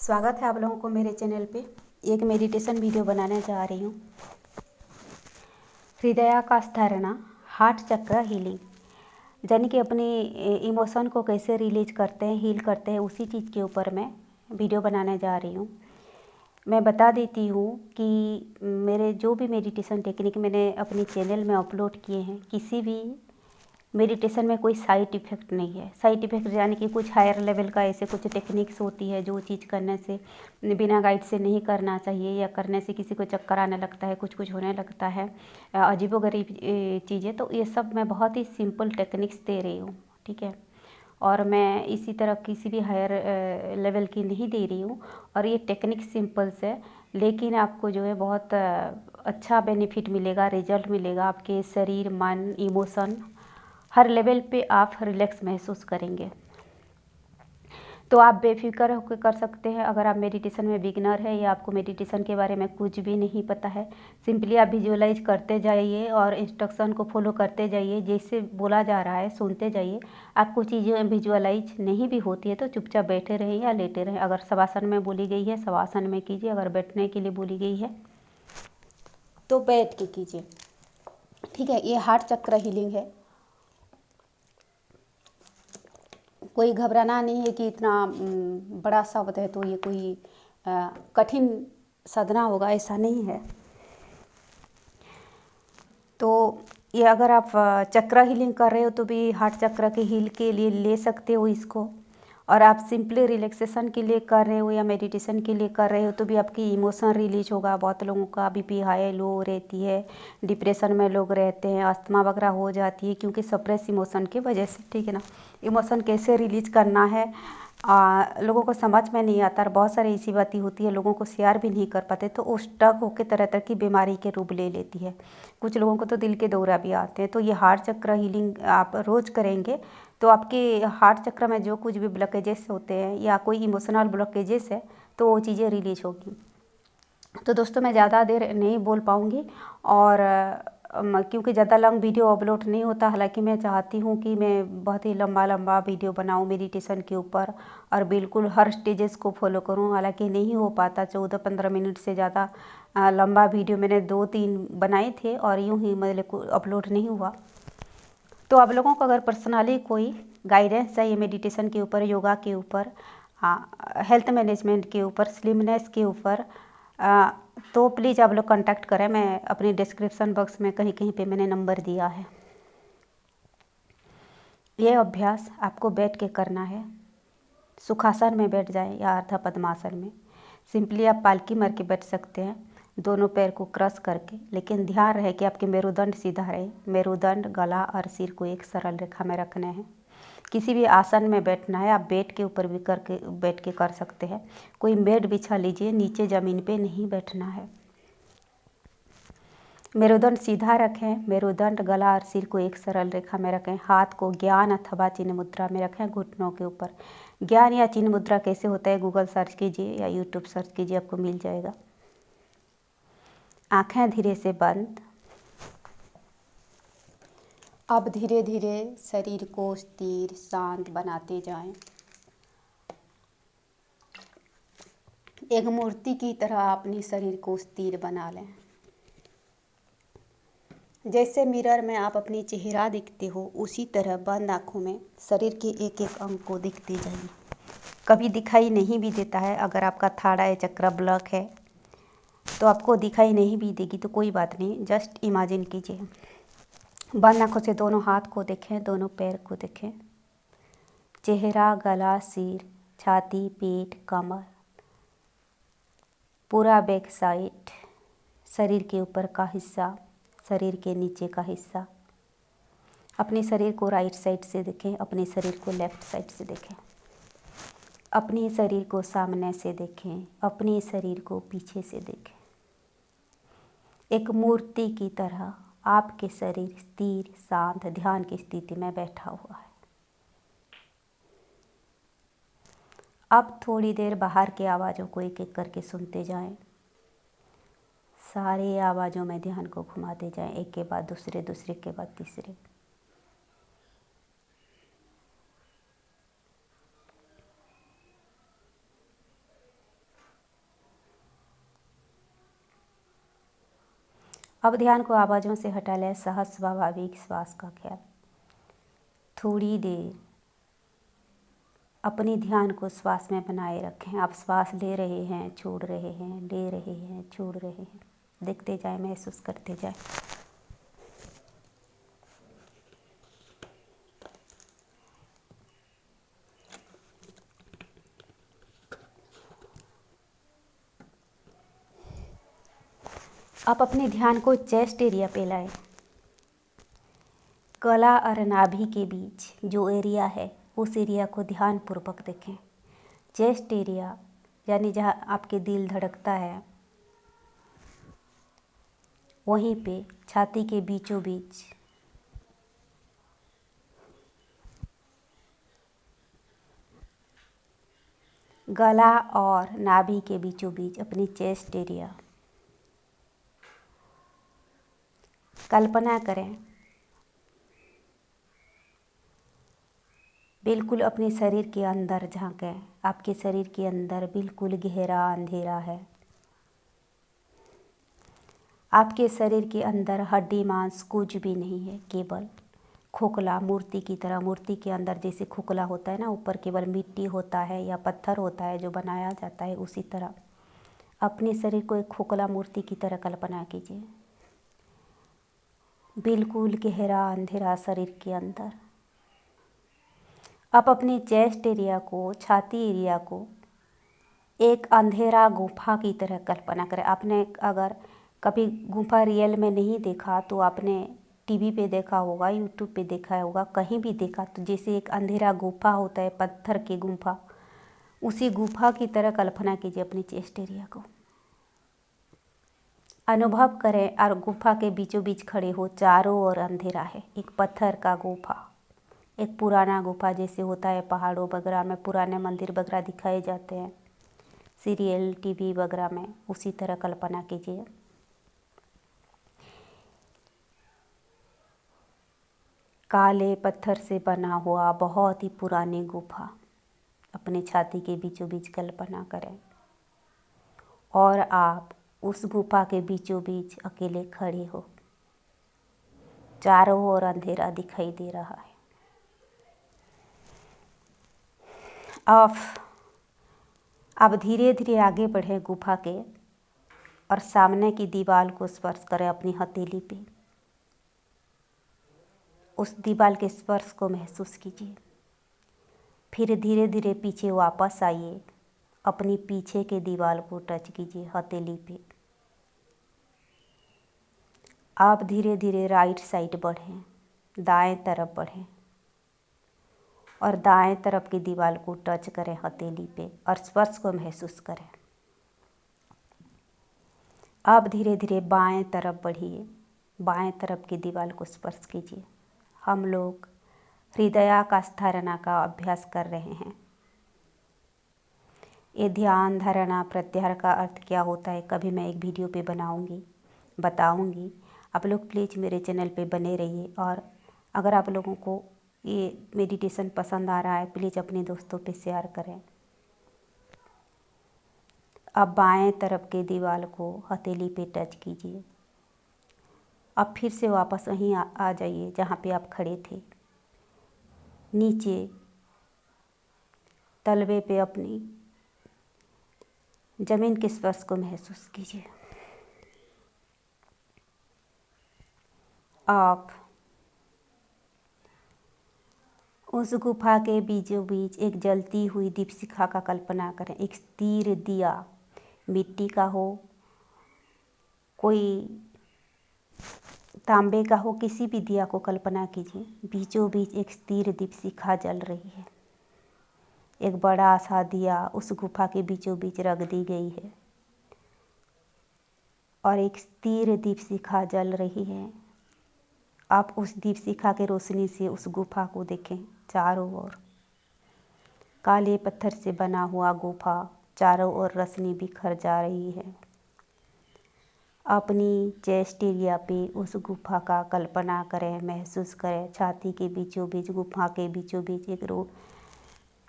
स्वागत है आप लोगों को मेरे चैनल पे। एक मेडिटेशन वीडियो बनाने जा रही हूँ। हृदयाकाश हार्ट चक्र हीलिंग, यानी कि अपनी इमोशन को कैसे रिलीज करते हैं, हील करते हैं, उसी चीज़ के ऊपर मैं वीडियो बनाने जा रही हूँ। मैं बता देती हूँ कि मेरे जो भी मेडिटेशन टेक्निक मैंने अपने चैनल में अपलोड किए हैं, किसी भी मेडिटेशन में कोई साइड इफ़ेक्ट नहीं है। साइड इफ़ेक्ट यानी कि कुछ हायर लेवल का ऐसे कुछ टेक्निक्स होती है जो चीज़ करने से बिना गाइड से नहीं करना चाहिए, या करने से किसी को चक्कर आने लगता है, कुछ कुछ होने लगता है, अजीबोगरीब चीज़ें। तो ये सब मैं बहुत ही सिंपल टेक्निक्स दे रही हूँ, ठीक है। और मैं इसी तरह किसी भी हायर लेवल की नहीं दे रही हूँ। और ये टेक्निक सिंपल्स है, लेकिन आपको जो है बहुत अच्छा बेनिफिट मिलेगा, रिजल्ट मिलेगा। आपके शरीर, मन, इमोशन हर लेवल पे आप रिलैक्स महसूस करेंगे। तो आप बेफिक्र होकर कर सकते हैं। अगर आप मेडिटेशन में बिगिनर है या आपको मेडिटेशन के बारे में कुछ भी नहीं पता है, सिंपली आप विजुअलाइज करते जाइए और इंस्ट्रक्शन को फॉलो करते जाइए, जैसे बोला जा रहा है सुनते जाइए। आपको चीज़ें विजुअलाइज नहीं भी होती है तो चुपचाप बैठे रहें या लेटे रहें। अगर शवासन में बोली गई है शवासन में कीजिए, अगर बैठने के लिए बोली गई है तो बैठ के कीजिए, ठीक है। ये हार्ट चक्र हीलिंग है। कोई घबराना नहीं है कि इतना बड़ा शब्द है तो ये कोई कठिन साधना होगा, ऐसा नहीं है। तो ये अगर आप चक्र हीलिंग कर रहे हो तो भी हार्ट चक्र के हील के लिए ले सकते हो इसको। और आप सिंपली रिलैक्सेशन के लिए कर रहे हो या मेडिटेशन के लिए कर रहे हो तो भी आपकी इमोशन रिलीज होगा। बहुत लोगों का बीपी हाई लो रहती है, डिप्रेशन में लोग रहते हैं, अस्थमा वगैरह हो जाती है, क्योंकि सप्रेस इमोशन की वजह से, ठीक है ना। इमोशन कैसे रिलीज करना है लोगों को समझ में नहीं आता, और बहुत सारी ऐसी बातें होती है लोगों को शेयर भी नहीं कर पाते, तो वो स्टक होकर तरह तरह की बीमारी के रूप ले लेती है। कुछ लोगों को तो दिल के दौरा भी आते हैं। तो ये हार्ट चक्र हीलिंग आप रोज़ करेंगे तो आपके हार्ट चक्र में जो कुछ भी ब्लॉकेजेस होते हैं या कोई इमोशनल ब्लॉकेजेस है तो वो चीज़ें रिलीज होगी। तो दोस्तों मैं ज़्यादा देर नहीं बोल पाऊँगी, और क्योंकि ज़्यादा लंग वीडियो अपलोड नहीं होता। हालांकि मैं चाहती हूँ कि मैं बहुत ही लंबा लंबा वीडियो बनाऊँ मेडिटेशन के ऊपर, और बिल्कुल हर स्टेजेस को फॉलो करूँ। हालांकि नहीं हो पाता, 14-15 मिनट से ज़्यादा लंबा वीडियो मैंने 2-3 बनाए थे और यूँ ही मतलब अपलोड नहीं हुआ। तो आप लोगों को अगर पर्सनली कोई गाइडेंस चाहिए मेडिटेशन के ऊपर, योगा के ऊपर, हेल्थ मैनेजमेंट के ऊपर, स्लिमनेस के ऊपर, तो प्लीज़ आप लोग कांटेक्ट करें। मैं अपनी डिस्क्रिप्शन बॉक्स में कहीं कहीं पे मैंने नंबर दिया है। ये अभ्यास आपको बैठ के करना है। सुखासन में बैठ जाएं या अर्धा पद्मासन में। सिंपली आप पालकी मार के बैठ सकते हैं, दोनों पैर को क्रॉस करके, लेकिन ध्यान रहे कि आपके मेरुदंड सीधा रहे। मेरुदंड, गला और सिर को एक सरल रेखा में रखने हैं। किसी भी आसन में बैठना है, आप बेड के ऊपर भी करके बैठ के कर सकते हैं। कोई बेड बिछा लीजिए, नीचे ज़मीन पे नहीं बैठना है। मेरुदंड सीधा रखें, मेरुदंड, गला और सिर को एक सरल रेखा में रखें। हाथ को ज्ञान अथवा चिन्ह मुद्रा में रखें, घुटनों के ऊपर। ज्ञान या चिन्ह मुद्रा कैसे होता है गूगल सर्च कीजिए या यूट्यूब सर्च कीजिए, आपको मिल जाएगा। आँखें धीरे से बंद। अब धीरे धीरे शरीर को स्थिर शांत बनाते जाएं। एक मूर्ति की तरह अपने शरीर को स्थिर बना लें। जैसे मिरर में आप अपनी चेहरा दिखते हो, उसी तरह बंद आँखों में शरीर के एक एक अंग को दिखते जाइए। कभी दिखाई नहीं भी देता है, अगर आपका थाड़ा चक्र ब्लॉक है तो आपको दिखाई नहीं भी देगी तो कोई बात नहीं, जस्ट इमेजिन कीजिए। बंद आँखों से दोनों हाथ को देखें, दोनों पैर को देखें। चेहरा, गला, सिर, छाती, पेट, कमर, पूरा बैक साइड, शरीर के ऊपर का हिस्सा, शरीर के नीचे का हिस्सा। अपने शरीर को राइट साइड से देखें, अपने शरीर को लेफ्ट साइड से देखें। अपने शरीर को सामने से देखें, अपने शरीर को पीछे से देखें। एक मूर्ति की तरह आपके शरीर स्थिर, शांत, ध्यान की स्थिति में बैठा हुआ है। अब थोड़ी देर बाहर की आवाज़ों को एक एक करके सुनते जाएं। सारी आवाज़ों में ध्यान को घुमाते जाएं, एक के बाद दूसरे, दूसरे के बाद तीसरे। अब ध्यान को आवाज़ों से हटा लें, सहज स्वाभाविक श्वास का ख्याल। थोड़ी देर अपने ध्यान को श्वास में बनाए रखें। आप श्वास ले रहे हैं, छोड़ रहे हैं, ले रहे हैं, छोड़ रहे हैं। देखते जाएं, महसूस करते जाएं। आप अपने ध्यान को चेस्ट एरिया पे लाएं। गला और नाभि के बीच जो एरिया है उस एरिया को ध्यानपूर्वक देखें। चेस्ट एरिया यानी जहाँ आपके दिल धड़कता है, वहीं पे छाती के बीचों बीच गला और नाभि के बीचों बीच अपनी चेस्ट एरिया कल्पना करें। बिल्कुल अपने शरीर के अंदर झांकें। आपके शरीर के अंदर बिल्कुल गहरा अंधेरा है। आपके शरीर के अंदर हड्डी मांस कुछ भी नहीं है, केवल खोखला, मूर्ति की तरह। मूर्ति के अंदर जैसे खोखला होता है ना, ऊपर केवल मिट्टी होता है या पत्थर होता है जो बनाया जाता है, उसी तरह अपने शरीर को एक खोखला मूर्ति की तरह कल्पना कीजिए। बिल्कुल गहरा अंधेरा शरीर के अंदर। आप अपने चेस्ट एरिया को, छाती एरिया को एक अंधेरा गुफा की तरह कल्पना करें। आपने अगर कभी गुफा रियल में नहीं देखा तो आपने टीवी पे देखा होगा, यूट्यूब पे देखा होगा, कहीं भी देखा, तो जैसे एक अंधेरा गुफा होता है, पत्थर की गुफा, उसी गुफा की तरह कल्पना कीजिए अपनी चेस्ट एरिया को। अनुभव करें और गुफा के बीचों बीच खड़े हो। चारों ओर अंधेरा है। एक पत्थर का गुफा, एक पुराना गुफा जैसे होता है पहाड़ों वगैरह में, पुराने मंदिर वगैरह दिखाए जाते हैं सीरियल टीवी वगैरह में, उसी तरह कल्पना कीजिए। काले पत्थर से बना हुआ बहुत ही पुरानी गुफा अपने छाती के बीचों बीच कल्पना करें और आप उस गुफा के बीचों बीच अकेले खड़े हो। चारों ओर अंधेरा दिखाई दे रहा है। अब धीरे धीरे आगे बढ़ें गुफा के और सामने की दीवार को स्पर्श करें अपनी हथेली पे। उस दीवार के स्पर्श को महसूस कीजिए। फिर धीरे धीरे पीछे वापस आइए। अपनी पीछे के दीवार को टच कीजिए हथेली पे। आप धीरे धीरे राइट साइड बढ़ें, दाएं तरफ बढ़ें और दाएं तरफ की दीवार को टच करें हथेली पे और स्पर्श को महसूस करें। आप धीरे धीरे बाएं तरफ बढ़िए, बाएं तरफ की दीवार को स्पर्श कीजिए। हम लोग हृदयाकाश धारणा का अभ्यास कर रहे हैं। ये ध्यान धारणा प्रत्याहार का अर्थ क्या होता है, कभी मैं एक वीडियो पे बताऊंगी। आप लोग प्लीज़ मेरे चैनल पे बने रहिए और अगर आप लोगों को ये मेडिटेशन पसंद आ रहा है, प्लीज़ अपने दोस्तों पे शेयर करें। अब बाएं तरफ के दीवार को हथेली पे टच कीजिए। अब फिर से वापस वहीं आ जाइए जहाँ पे आप खड़े थे। नीचे तलवे पे अपनी जमीन के स्पर्श को महसूस कीजिए। आप उस गुफा के बीचों बीच एक जलती हुई दीपशिखा का कल्पना करें। एक स्थिर दिया, मिट्टी का हो, कोई तांबे का हो, किसी भी दिया को कल्पना कीजिए। बीचों बीच एक स्थिर दीपशिखा जल रही है। एक बड़ा सा दिया उस गुफा के बीचों बीच रख दी गई है और एक स्थिर दीपशिखा जल रही है। आप उस दीपशिखा के रोशनी से उस गुफा को देखें। चारों ओर काले पत्थर से बना हुआ गुफा, चारों ओर रोशनी बिखर जा रही है। अपनी चेस्ट एरिया पे उस गुफा का कल्पना करें, महसूस करें। छाती के बीचों बीच, गुफा के बीचों बीच एक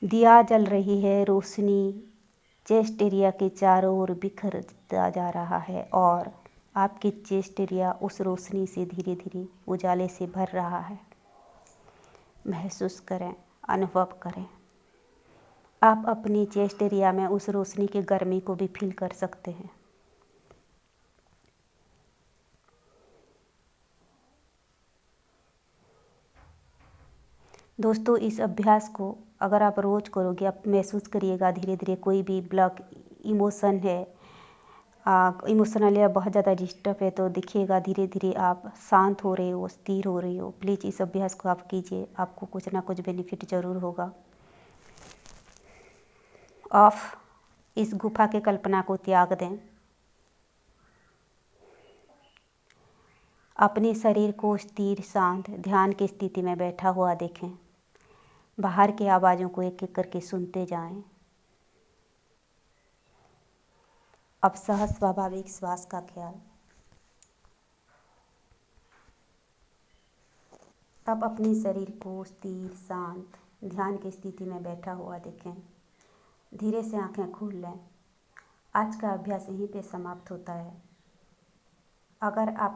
दिया जल रही है। रोशनी चेस्ट एरिया के चारों ओर बिखरता जा रहा है और आपके चेस्ट एरिया उस रोशनी से धीरे धीरे उजाले से भर रहा है। महसूस करें, अनुभव करें। आप अपनी चेस्ट एरिया में उस रोशनी की गर्मी को भी फील कर सकते हैं। दोस्तों, इस अभ्यास को अगर आप रोज़ करोगे, आप महसूस करिएगा धीरे धीरे कोई भी ब्लॉक इमोशन है, इमोशनली आप बहुत ज़्यादा डिस्टर्ब है, तो देखिएगा धीरे धीरे आप शांत हो रहे हो, स्थिर हो रही हो। प्लीज़ इस अभ्यास को आप कीजिए, आपको कुछ ना कुछ बेनिफिट ज़रूर होगा। ऑफ इस गुफा की कल्पना को त्याग दें। अपने शरीर को स्थिर, शांत, ध्यान की स्थिति में बैठा हुआ देखें। बाहर की आवाज़ों को एक एक करके सुनते जाएं। अब सहज स्वाभाविक श्वास का ख्याल। अब अपने शरीर को स्थिर, शांत, ध्यान की स्थिति में बैठा हुआ देखें। धीरे से आंखें खोल लें। आज का अभ्यास यहीं पे समाप्त होता है। अगर आप